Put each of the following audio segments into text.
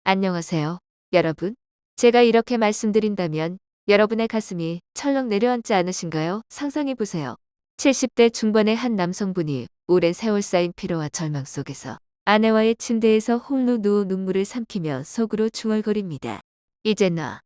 안녕하세요, 여러분. 제가 이렇게 말씀드린다면 여러분의 가슴이 철렁 내려앉지 않으신가요? 상상해 보세요. 70대 중반의 한 남성분이 오랜 세월 쌓인 피로와 절망 속에서 아내와의 침대에서 홀로 누워 눈물을 삼키며 속으로 중얼거립니다. 이제 나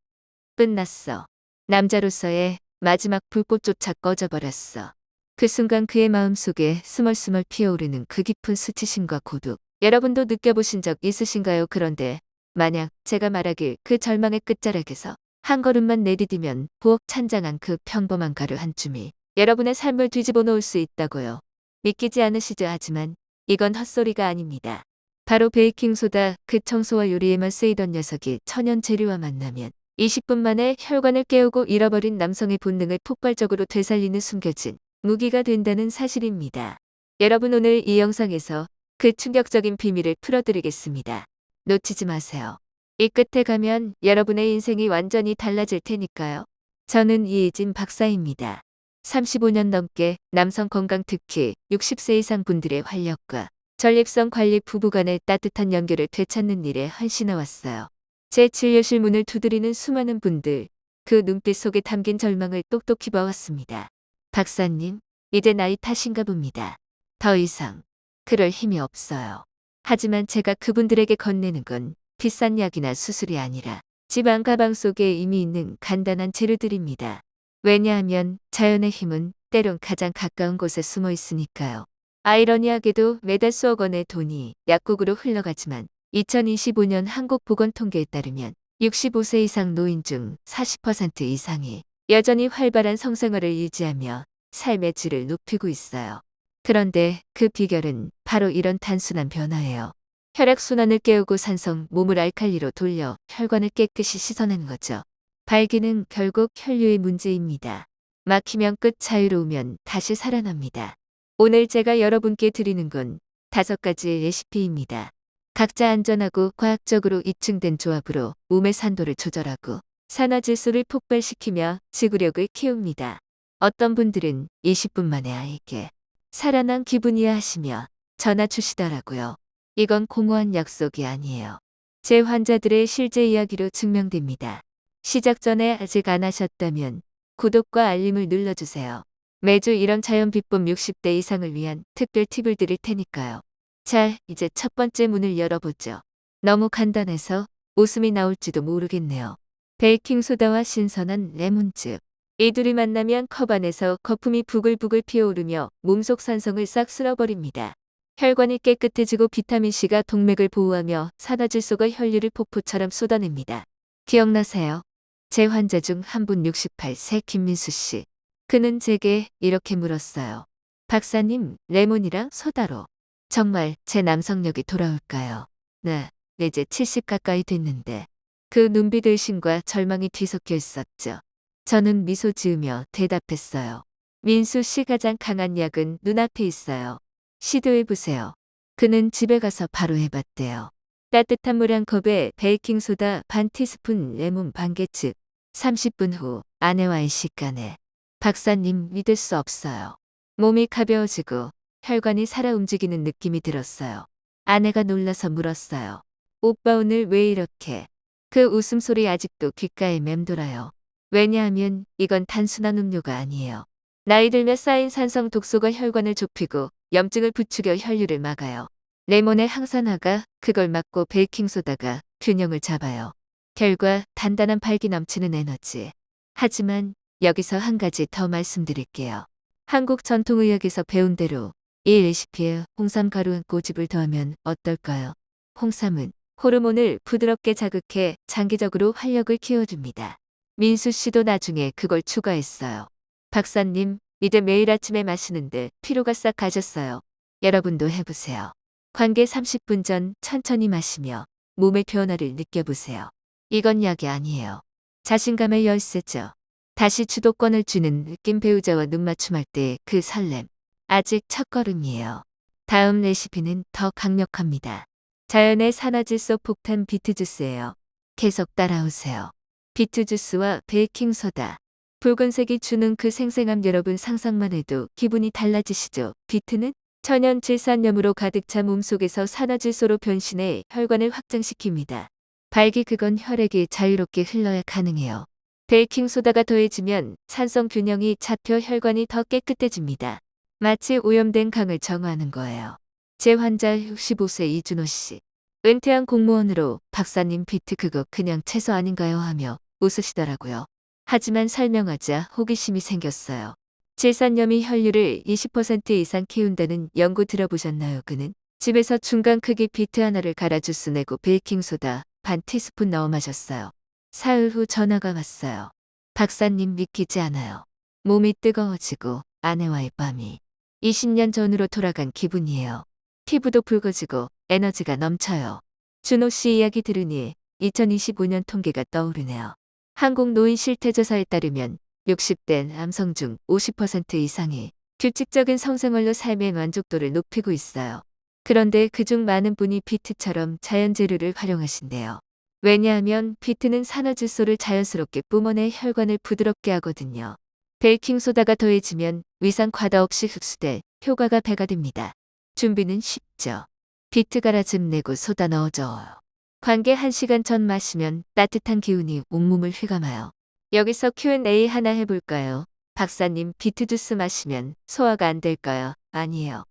끝났어. 남자로서의 마지막 불꽃조차 꺼져버렸어. 그 순간 그의 마음속에 스멀스멀 피어오르는 그 깊은 수치심과 고독. 여러분도 느껴보신 적 있으신가요? 그런데 만약 제가 말하길 그 절망의 끝자락에서 한 걸음만 내디디면 부엌 찬장한 그 평범한 가루 한 줌이 여러분의 삶을 뒤집어 놓을 수 있다고요. 믿기지 않으시죠? 하지만 이건 헛소리가 아닙니다. 바로 베이킹소다, 그 청소와 요리에만 쓰이던 녀석이 천연 재료와 만나면 20분 만에 혈관을 깨우고 잃어버린 남성의 본능을 폭발적으로 되살리는 숨겨진 무기가 된다는 사실입니다. 여러분, 오늘 이 영상에서 그 충격적인 비밀을 풀어드리겠습니다. 놓치지 마세요. 이 끝에 가면 여러분의 인생이 완전히 달라질 테니까요. 저는 이혜진 박사입니다. 35년 넘게 남성 건강, 특히 60세 이상 분들의 활력과 전립선 관리, 부부간의 따뜻한 연결을 되찾는 일에 헌신해왔어요. 제 진료실 문을 두드리는 수많은 분들, 그 눈빛 속에 담긴 절망을 똑똑히 봐왔습니다. 박사님, 이제 나이 탓인가 봅니다. 더 이상 그럴 힘이 없어요. 하지만 제가 그분들에게 건네는 건 비싼 약이나 수술이 아니라 집안 가방 속에 이미 있는 간단한 재료들입니다. 왜냐하면 자연의 힘은 때론 가장 가까운 곳에 숨어 있으니까요. 아이러니하게도 매달 수억 원의 돈이 약국으로 흘러가지만 2025년 한국보건통계에 따르면 65세 이상 노인 중 40% 이상이 여전히 활발한 성생활을 유지하며 삶의 질을 높이고 있어요. 그런데 그 비결은 바로 이런 단순한 변화예요. 혈액순환을 깨우고 산성, 몸을 알칼리로 돌려 혈관을 깨끗이 씻어내는 거죠. 발기는 결국 혈류의 문제입니다. 막히면 끝, 자유로우면 다시 살아납니다. 오늘 제가 여러분께 드리는 건 5가지 레시피입니다. 각자 안전하고 과학적으로 입증된 조합으로 몸의 산도를 조절하고 산화질소를 폭발시키며 지구력을 키웁니다. 어떤 분들은 20분 만에 아이게 살아난 기분이야 하시며 전화 주시더라고요. 이건 공허한 약속이 아니에요. 제 환자들의 실제 이야기로 증명됩니다. 시작 전에 아직 안 하셨다면 구독과 알림을 눌러주세요. 매주 이런 자연 비법 60대 이상을 위한 특별 팁을 드릴 테니까요. 자, 이제 첫 번째 문을 열어보죠. 너무 간단해서 웃음이 나올지도 모르겠네요. 베이킹소다와 신선한 레몬즙. 이 둘이 만나면 컵 안에서 거품이 부글부글 피어오르며 몸속 산성을 싹 쓸어버립니다. 혈관이 깨끗해지고 비타민C가 동맥을 보호하며 산화질소가 혈류를 폭포처럼 쏟아냅니다. 기억나세요? 제 환자 중 한 분, 68세 김민수 씨. 그는 제게 이렇게 물었어요. 박사님, 레몬이랑 소다로 정말 제 남성력이 돌아올까요? 네, 이제 70 가까이 됐는데. 그 눈빛 의심과 절망이 뒤섞여 있었죠. 저는 미소 지으며 대답했어요. 민수 씨, 가장 강한 약은 눈앞에 있어요. 시도해보세요. 그는 집에 가서 바로 해봤대요. 따뜻한 물 한 컵에 베이킹소다 반 티스푼, 레몬 반 개측. 30분 후 아내와의 식간에. 박사님, 믿을 수 없어요. 몸이 가벼워지고 혈관이 살아 움직이는 느낌이 들었어요. 아내가 놀라서 물었어요. 오빠, 오늘 왜 이렇게? 그 웃음소리 아직도 귓가에 맴돌아요. 왜냐하면 이건 단순한 음료가 아니에요. 나이 들며 쌓인 산성 독소가 혈관을 좁히고 염증을 부추겨 혈류를 막아요. 레몬의 항산화가 그걸 막고 베이킹소다가 균형을 잡아요. 결과 단단한 발기 넘치는 에너지. 하지만 여기서 한 가지 더 말씀드릴게요. 한국 전통의학에서 배운 대로 이 레시피에 홍삼 가루 꼬집을 더하면 어떨까요? 홍삼은 호르몬을 부드럽게 자극해 장기적으로 활력을 키워줍니다. 민수 씨도 나중에 그걸 추가했어요. 박사님, 이제 매일 아침에 마시는데 피로가 싹 가셨어요. 여러분도 해보세요. 관계 30분 전 천천히 마시며 몸의 변화를 느껴보세요. 이건 약이 아니에요. 자신감의 열쇠죠. 다시 주도권을 쥐는 느낌, 배우자와 눈맞춤할 때 그 설렘. 아직 첫걸음이에요. 다음 레시피는 더 강력합니다. 자연의 산화질소 폭탄, 비트주스예요. 계속 따라오세요. 비트주스와 베이킹소다. 붉은색이 주는 그 생생함, 여러분 상상만 해도 기분이 달라지시죠? 비트는 천연 질산염으로 가득 찬 몸속에서 산화질소로 변신해 혈관을 확장시킵니다. 발기 그건 혈액이 자유롭게 흘러야 가능해요. 베이킹소다가 더해지면 산성 균형이 잡혀 혈관이 더 깨끗해집니다. 마치 오염된 강을 정화하는 거예요. 제 환자 65세 이준호 씨. 은퇴한 공무원으로 박사님 비트 그거 그냥 채소 아닌가요 하며 웃으시더라고요. 하지만 설명하자 호기심이 생겼어요. 질산염이 혈류를 20% 이상 키운다는 연구 들어보셨나요? 그는 집에서 중간 크기 비트 하나를 갈아 주스 내고 베이킹소다 반 티스푼 넣어 마셨어요. 사흘 후 전화가 왔어요. 박사님 믿기지 않아요. 몸이 뜨거워지고 아내와의 밤이 20년 전으로 돌아간 기분이에요. 피부도 붉어지고 에너지가 넘쳐요. 준호 씨 이야기 들으니 2025년 통계가 떠오르네요. 한국 노인 실태조사에 따르면 60대 남성 중 50% 이상이 규칙적인 성생활로 삶의 만족도를 높이고 있어요. 그런데 그중 많은 분이 비트처럼 자연 재료를 활용하신대요. 왜냐하면 비트는 산화질소를 자연스럽게 뿜어내 혈관을 부드럽게 하거든요. 베이킹소다가 더해지면 위산 과다 없이 흡수돼 효과가 배가 됩니다. 준비는 쉽죠. 비트 갈아 즙 내고 소다 넣어 저어요. 관계 1시간 전 마시면 따뜻한 기운이 온몸을 휘감아요. 여기서 Q&A 하나 해볼까요? 박사님 비트 주스 마시면 소화가 안 될까요? 아니에요.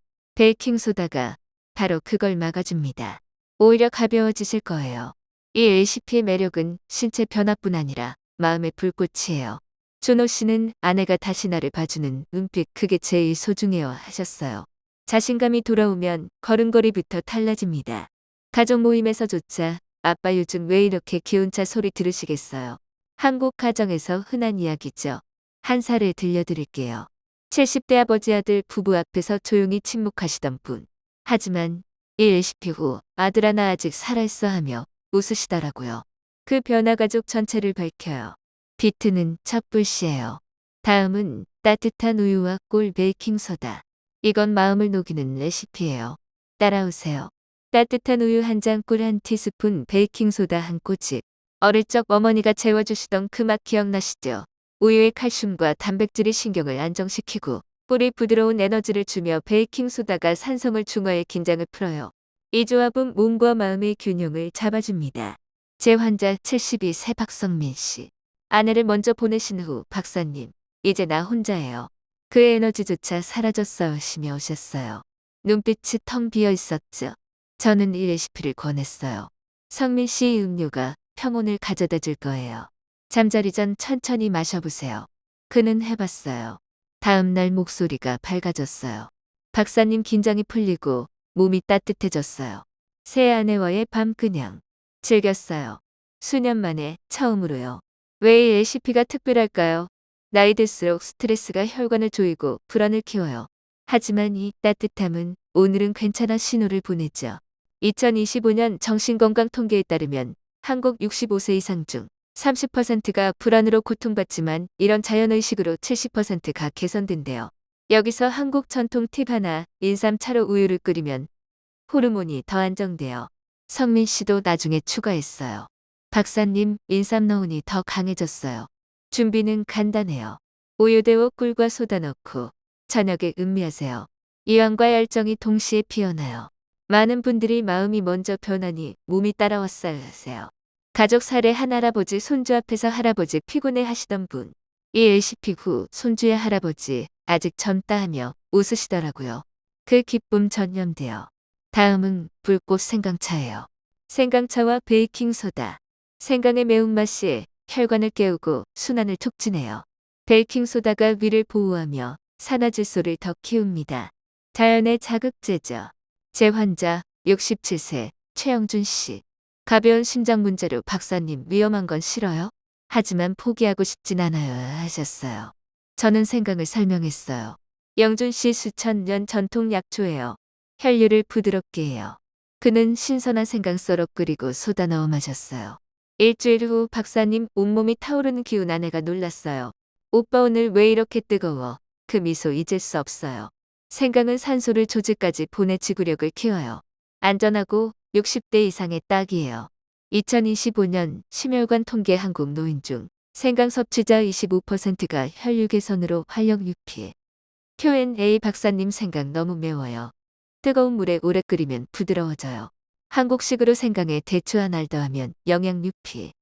베이킹소다가 바로 그걸 막아줍니다. 오히려 가벼워지실 거예요. 이 레시피의 매력은 신체 변화뿐 아니라 마음의 불꽃이에요. 준호 씨는 아내가 다시 나를 봐주는 눈빛 그게 제일 소중해요 하셨어요. 자신감이 돌아오면 걸음걸이부터 달라집니다. 가족 모임에서조차 아빠 요즘 왜 이렇게 기운차 소리 들으시겠어요? 한국 가정에서 흔한 이야기죠. 한 사례 들려드릴게요. 70대 아버지 아들 부부 앞에서 조용히 침묵하시던 분. 하지만 이 레시피 후 아들아 나 아직 살아있어 하며 웃으시더라고요. 그 변화 가족 전체를 밝혀요. 비트는 첩불씨예요. 다음은 따뜻한 우유와 꿀 베이킹소다. 이건 마음을 녹이는 레시피예요. 따라오세요. 따뜻한 우유 한 잔 꿀 한 티스푼 베이킹소다 한 꼬집. 어릴 적 어머니가 재워주시던 그 맛 기억나시죠? 우유의 칼슘과 단백질이 신경을 안정시키고 꿀이 부드러운 에너지를 주며 베이킹소다가 산성을 중화해 긴장을 풀어요. 이 조합은 몸과 마음의 균형을 잡아줍니다. 제 환자 72세 박성민 씨. 아내를 먼저 보내신 후 박사님, 이제 나 혼자예요. 그의 에너지조차 사라졌어요 하시며 오셨어요. 눈빛이 텅 비어 있었죠. 저는 이 레시피를 권했어요. 성민 씨의 음료가 평온을 가져다 줄 거예요. 잠자리 전 천천히 마셔보세요. 그는 해봤어요. 다음 날 목소리가 밝아졌어요. 박사님 긴장이 풀리고 몸이 따뜻해졌어요. 새 아내와의 밤 그냥 즐겼어요. 수년 만에 처음으로요. 왜 이 레시피가 특별할까요? 나이 들수록 스트레스가 혈관을 조이고 불안을 키워요. 하지만 이 따뜻함은 오늘은 괜찮아 신호를 보내죠. 2025년 정신건강 통계에 따르면 한국 65세 이상 중 30%가 불안으로 고통받지만 이런 자연의식으로 70%가 개선된대요. 여기서 한국 전통 팁 하나, 인삼 차로 우유를 끓이면 호르몬이 더 안정돼요. 성민 씨도 나중에 추가했어요. 박사님, 인삼 넣으니 더 강해졌어요. 준비는 간단해요. 우유 데워 꿀과 소다 넣고 저녁에 음미하세요. 이완과 열정이 동시에 피어나요. 많은 분들이 마음이 먼저 변하니 몸이 따라왔어요 하세요. 가족 사례 한 할아버지 손주 앞에서 할아버지 피곤해 하시던 분. 이 레시피 후 손주의 할아버지 아직 젊다 하며 웃으시더라고요. 그 기쁨 전염돼요. 다음은 불꽃 생강차예요. 생강차와 베이킹소다. 생강의 매운맛이 혈관을 깨우고 순환을 촉진해요. 베이킹소다가 위를 보호하며 산화질소를 더 키웁니다. 자연의 자극제죠. 제 환자 67세 최영준 씨. 가벼운 심장 문제로 박사님 위험한 건 싫어요? 하지만 포기하고 싶진 않아요 하셨어요. 저는 생강을 설명했어요. 영준 씨 수천 년 전통 약초예요. 혈류를 부드럽게 해요. 그는 신선한 생강 썰어 끓이고 소다 넣어 마셨어요. 일주일 후 박사님 온몸이 타오르는 기운 아내가 놀랐어요. 오빠 오늘 왜 이렇게 뜨거워? 그 미소 잊을 수 없어요. 생강은 산소를 조직까지 보내 지구력을 키워요. 안전하고 60대 이상의 딱이에요. 2025년 심혈관 통계 한국 노인 중 생강 섭취자 25%가 혈류 개선으로 활력 유피. Q&A 박사님 생강 너무 매워요. 뜨거운 물에 오래 끓이면 부드러워져요. 한국식으로 생강에 대추 하나를 더하면 영양 유피.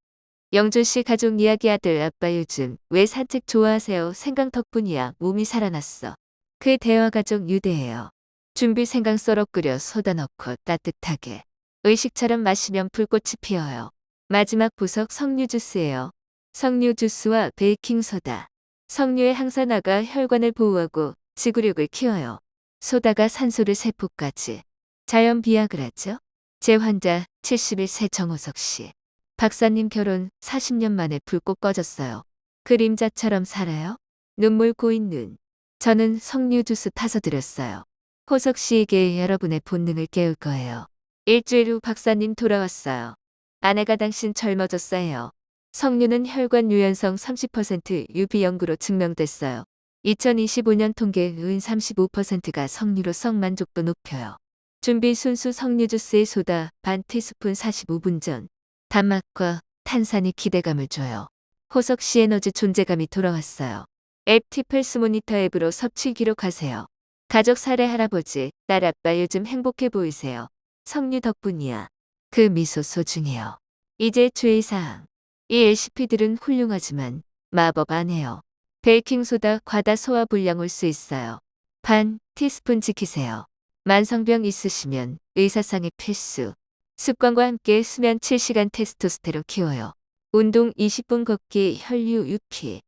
영준씨 가족 이야기 아들 아빠 요즘 왜 산책 좋아하세요? 생강 덕분이야 몸이 살아났어. 그 대화 가족 유대해요. 준비 생강 썰어 끓여 소다 넣고 따뜻하게. 의식처럼 마시면 불꽃이 피어요. 마지막 보석 석류 주스예요. 석류 주스와 베이킹소다. 석류의 항산화가 혈관을 보호하고 지구력을 키워요. 소다가 산소를 세포까지. 자연 비아그라죠? 제 환자 71세 정호석 씨. 박사님 결혼 40년 만에 불꽃 꺼졌어요. 그림자처럼 살아요? 눈물 고인 눈. 저는 석류 주스 타서 드렸어요. 호석 씨에게 여러분의 본능을 깨울 거예요. 일주일 후 박사님 돌아왔어요. 아내가 당신 젊어졌어요. 석류는 혈관 유연성 30% 유비 연구로 증명됐어요. 2025년 통계 은 35%가 석류로 성 만족도 높여요. 준비 순수 석류 주스의 소다 반 티스푼 45분 전. 단맛과 탄산이 기대감을 줘요. 호석 씨 에너지 존재감이 돌아왔어요. 앱 티플스 모니터 앱으로 섭취 기록하세요. 가족 사례 할아버지, 딸 아빠 요즘 행복해 보이세요. 석류 덕분이야. 그 미소 소중해요. 이제 주의사항. 이 레시피들은 훌륭하지만 마법 아니에요. 베이킹소다 과다 소화 불량 올 수 있어요. 반 티스푼 지키세요. 만성병 있으시면 의사상의 필수. 습관과 함께 수면 7시간 테스토스테론 키워요. 운동 20분 걷기 혈류 유피.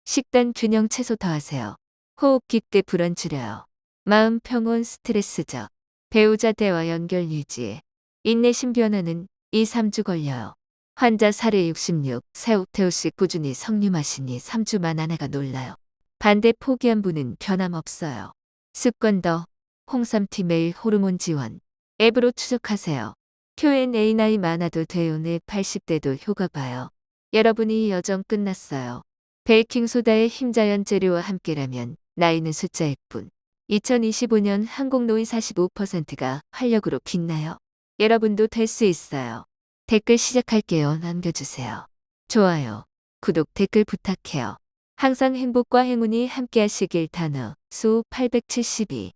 식단 균형 채소 더하세요. 호흡 깊게 불안 줄여요. 마음 평온 스트레스적. 배우자 대화 연결 유지. 인내심 변화는 2, 3주 걸려요. 환자 사례 66, 새옥태우 씨 꾸준히 석류 마시니 3주만 아내가 놀라요. 반대 포기한 분은 변함없어요. 습관 더. 홍삼티 매일 호르몬 지원. 앱으로 추적하세요. Q&A 나이 많아도 돼요. 네 80대도 효과 봐요. 여러분이 여정 끝났어요. 베이킹소다의 힘자연 재료와 함께라면 나이는 숫자일 뿐. 2025년 한국 노인 45%가 활력으로 빛나요. 여러분도 될 수 있어요. 댓글 시작할게요. 남겨주세요. 좋아요, 구독, 댓글 부탁해요. 항상 행복과 행운이 함께하시길. 단어 수 872.